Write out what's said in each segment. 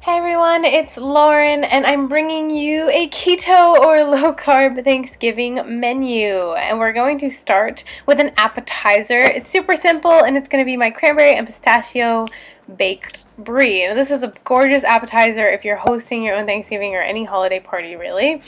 Hi everyone, it's Lauren and I'm bringing you a keto or low carb Thanksgiving menu. And we're going to start with an appetizer. It's super simple and it's going to be my cranberry and pistachio baked brie. And this is a gorgeous appetizer if you're hosting your own Thanksgiving or any holiday party really. You're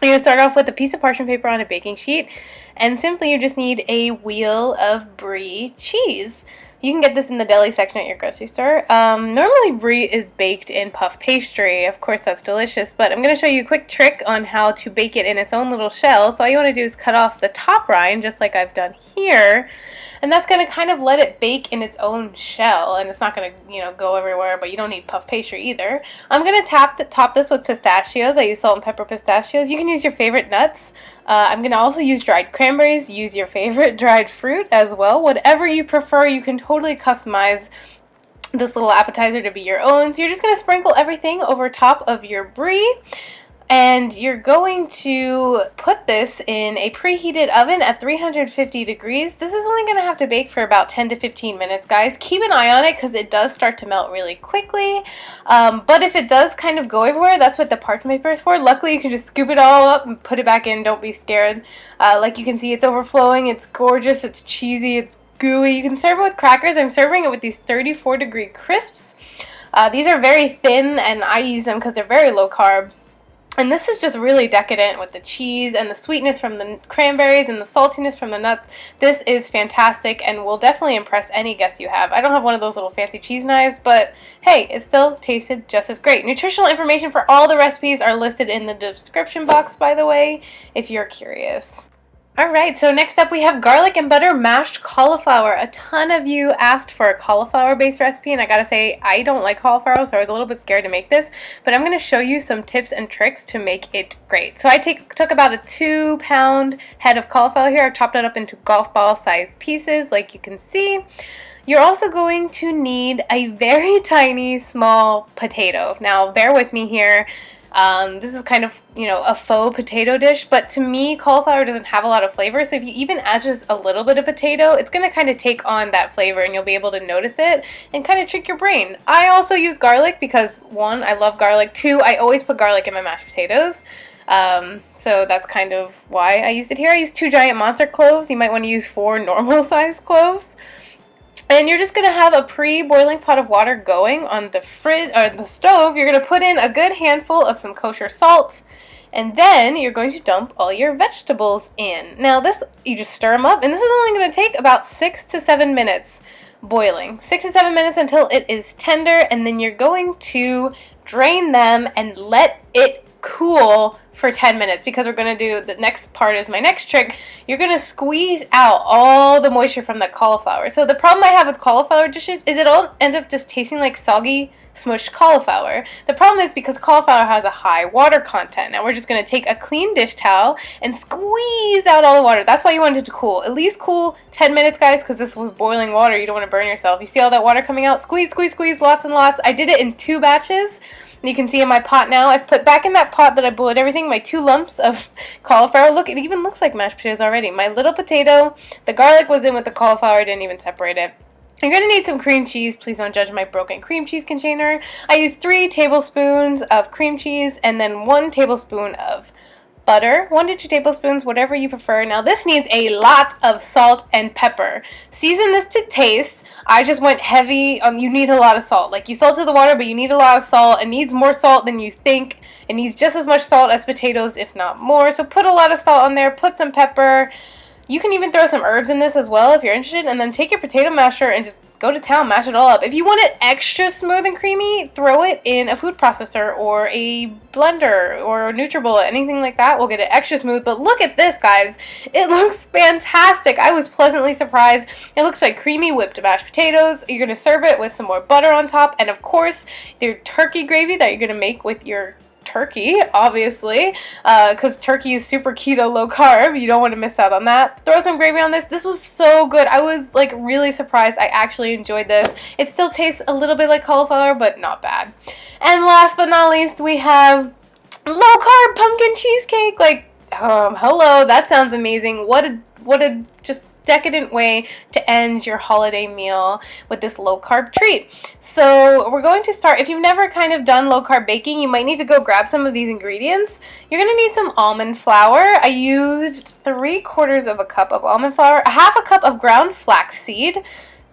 going to start off with a piece of parchment paper on a baking sheet, and simply you just need a wheel of brie cheese. You can get this in the deli section at your grocery store. Normally brie is baked in puff pastry. Of course that's delicious, but I'm going to show you a quick trick on how to bake it in its own little shell. So all you want to do is cut off the top rind, just like I've done here, and that's going to kind of let it bake in its own shell, and it's not going to, go everywhere, but you don't need puff pastry either. I'm going to top this with pistachios. I use salt and pepper pistachios. You can use your favorite nuts. I'm going to also use dried cranberries. Use your favorite dried fruit as well. Whatever you prefer, you can totally customize this little appetizer to be your own. So you're just going to sprinkle everything over top of your brie. And you're going to put this in a preheated oven at 350 degrees. This is only going to have to bake for about 10 to 15 minutes, guys. Keep an eye on it because it does start to melt really quickly. But if it does kind of go everywhere, that's what the parchment paper is for. Luckily, you can just scoop it all up and put it back in. Don't be scared. Like you can see, it's overflowing. It's gorgeous. It's cheesy. It's gooey. You can serve it with crackers. I'm serving it with these 34-degree crisps. These are very thin, and I use them because they're very low carb. And this is just really decadent with the cheese and the sweetness from the cranberries and the saltiness from the nuts. This is fantastic and will definitely impress any guest you have. I don't have one of those little fancy cheese knives, but hey, it still tasted just as great. Nutritional information for all the recipes are listed in the description box, by the way, if you're curious. Alright, so next up we have garlic and butter mashed cauliflower. A ton of you asked for a cauliflower-based recipe, and I gotta say, I don't like cauliflower, so I was a little bit scared to make this, but I'm going to show you some tips and tricks to make it great. So I took about a 2-pound head of cauliflower here. I've chopped it up into golf ball-sized pieces, like you can see. You're also going to need a very tiny, small potato. Now, bear with me here. This is kind of, a faux potato dish, but to me, cauliflower doesn't have a lot of flavor, so if you even add just a little bit of potato, it's going to kind of take on that flavor, and you'll be able to notice it and kind of trick your brain. I also use garlic because, 1, I love garlic. 2, I always put garlic in my mashed potatoes. So that's kind of why I used it here. I used 2 giant monster cloves. You might want to use 4 normal-sized cloves. And you're just going to have a pre-boiling pot of water going on the the stove. You're going to put in a good handful of some kosher salt, and then you're going to dump all your vegetables in. Now this, you just stir them up, and this is only going to take about 6 to 7 minutes boiling. 6 to 7 minutes until it is tender, and then you're going to drain them and let it cool for 10 minutes, because we're going to do, the next part is my next trick. You're going to squeeze out all the moisture from the cauliflower. So the problem I have with cauliflower dishes is it all ends up just tasting like soggy, smushed cauliflower. The problem is because cauliflower has a high water content. Now we're just going to take a clean dish towel and squeeze out all the water. That's why you want it to cool. At least cool 10 minutes, guys, because this was boiling water. You don't want to burn yourself. You see all that water coming out? Squeeze, squeeze, squeeze, lots and lots. I did it in 2 batches. You can see in my pot now, I've put back in that pot that I boiled everything, my 2 lumps of cauliflower. Look, it even looks like mashed potatoes already. My little potato, the garlic was in with the cauliflower, I didn't even separate it. You're going to need some cream cheese. Please don't judge my broken cream cheese container. I used 3 tablespoons of cream cheese and then 1 tablespoon of butter, 1 to 2 tablespoons, whatever you prefer. Now this needs a lot of salt and pepper. Season this to taste. I just went heavy on, you need a lot of salt. Like, you salted the water, but you need a lot of salt. It needs more salt than you think. It needs just as much salt as potatoes, if not more. So put a lot of salt on there, put some pepper. You can even throw some herbs in this as well if you're interested, and then take your potato masher and just go to town, mash it all up. If you want it extra smooth and creamy, throw it in a food processor or a blender or a NutriBullet, anything like that will get it extra smooth. But look at this, guys. It looks fantastic. I was pleasantly surprised. It looks like creamy whipped mashed potatoes. You're going to serve it with some more butter on top, and of course, your turkey gravy that you're going to make with your turkey, obviously, because turkey is super keto, low carb. You don't want to miss out on that. Throw some gravy on this. This was so good. I was like really surprised. I actually enjoyed this. It still tastes a little bit like cauliflower, but not bad. And last but not least, we have low carb pumpkin cheesecake. Like, hello, that sounds amazing. What a just decadent way to end your holiday meal with this low-carb treat. So we're going to start. If you've never kind of done low-carb baking, you might need to go grab some of these ingredients. You're going to need some almond flour. I used 3/4 of a cup of almond flour, a half a cup of ground flaxseed.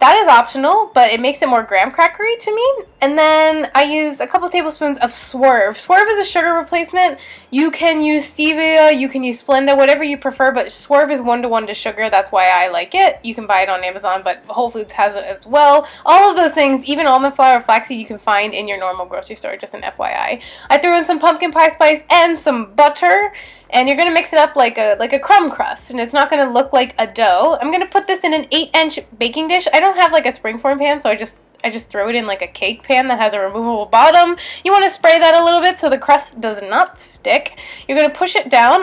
That is optional, but it makes it more graham crackery to me. And then I use a couple tablespoons of Swerve. Swerve is a sugar replacement. You can use stevia, you can use Splenda, whatever you prefer, but Swerve is 1-to-1 to sugar. That's why I like it. You can buy it on Amazon, but Whole Foods has it as well. All of those things, even almond flour, flaxseed, you can find in your normal grocery store, just an FYI. I threw in some pumpkin pie spice and some butter. And you're going to mix it up like a crumb crust, and it's not going to look like a dough. I'm going to put this in an 8-inch baking dish. I don't have like a springform pan, so I just throw it in like a cake pan that has a removable bottom. You want to spray that a little bit so the crust does not stick. You're going to push it down.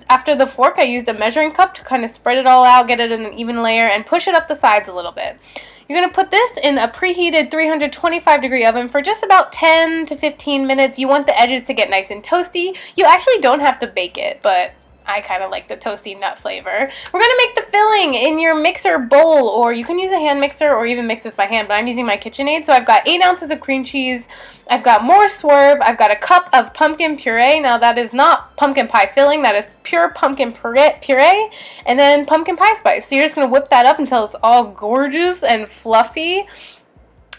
After the fork, I used a measuring cup to kind of spread it all out, get it in an even layer, and push it up the sides a little bit. You're going to put this in a preheated 325-degree oven for just about 10 to 15 minutes. You want the edges to get nice and toasty. You actually don't have to bake it, but I kind of like the toasty nut flavor. We're going to make the filling in your mixer bowl, or you can use a hand mixer or even mix this by hand, but I'm using my KitchenAid. So I've got 8 ounces of cream cheese. I've got more Swerve. I've got a cup of pumpkin puree. Now that is not pumpkin pie filling. That is pure pumpkin puree. And then pumpkin pie spice. So you're just going to whip that up until it's all gorgeous and fluffy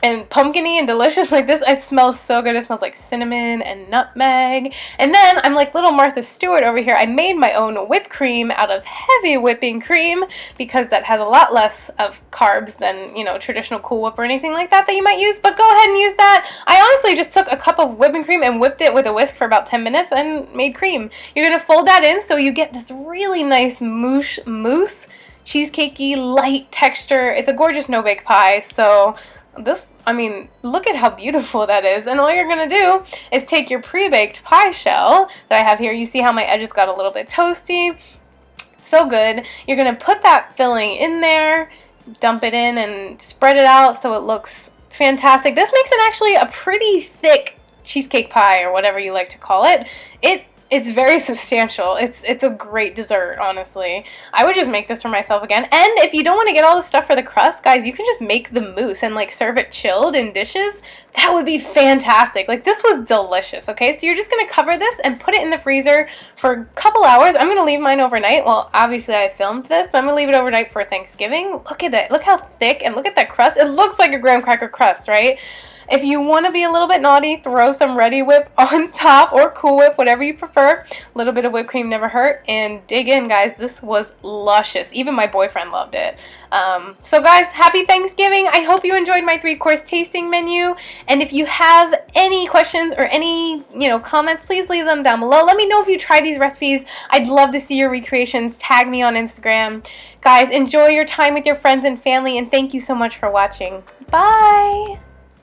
and pumpkin-y and delicious like this. It smells so good. It smells like cinnamon and nutmeg. And then I'm like little Martha Stewart over here. I made my own whipped cream out of heavy whipping cream because that has a lot less of carbs than, you know, traditional Cool Whip or anything like that you might use. But go ahead and use that. I honestly just took a cup of whipping cream and whipped it with a whisk for about 10 minutes and made cream. You're going to fold that in so you get this really nice mousse, cheesecakey, light texture. It's a gorgeous no-bake pie. So look at how beautiful that is. And all you're going to do is take your pre-baked pie shell that I have here. You see how my edges got a little bit toasty? So good. You're going to put that filling in there, dump it in, and spread it out so it looks fantastic. This makes it actually a pretty thick cheesecake pie, or whatever you like to call it. It's very substantial. It's a great dessert, honestly. I would just make this for myself again. And if you don't want to get all the stuff for the crust, guys, you can just make the mousse and like serve it chilled in dishes. That would be fantastic. Like, this was delicious, okay? So you're just going to cover this and put it in the freezer for a couple hours. I'm going to leave mine overnight. Well, obviously I filmed this, but I'm going to leave it overnight for Thanksgiving. Look at it. Look how thick, and look at that crust. It looks like a graham cracker crust, right? If you want to be a little bit naughty, throw some Ready Whip on top, or Cool Whip, whatever you prefer. A little bit of whipped cream never hurt. And dig in, guys. This was luscious. Even my boyfriend loved it. So guys, happy Thanksgiving. I hope you enjoyed my 3-course tasting menu. And if you have any questions or any, comments, please leave them down below. Let me know if you tried these recipes. I'd love to see your recreations. Tag me on Instagram. Guys, enjoy your time with your friends and family, and thank you so much for watching. Bye!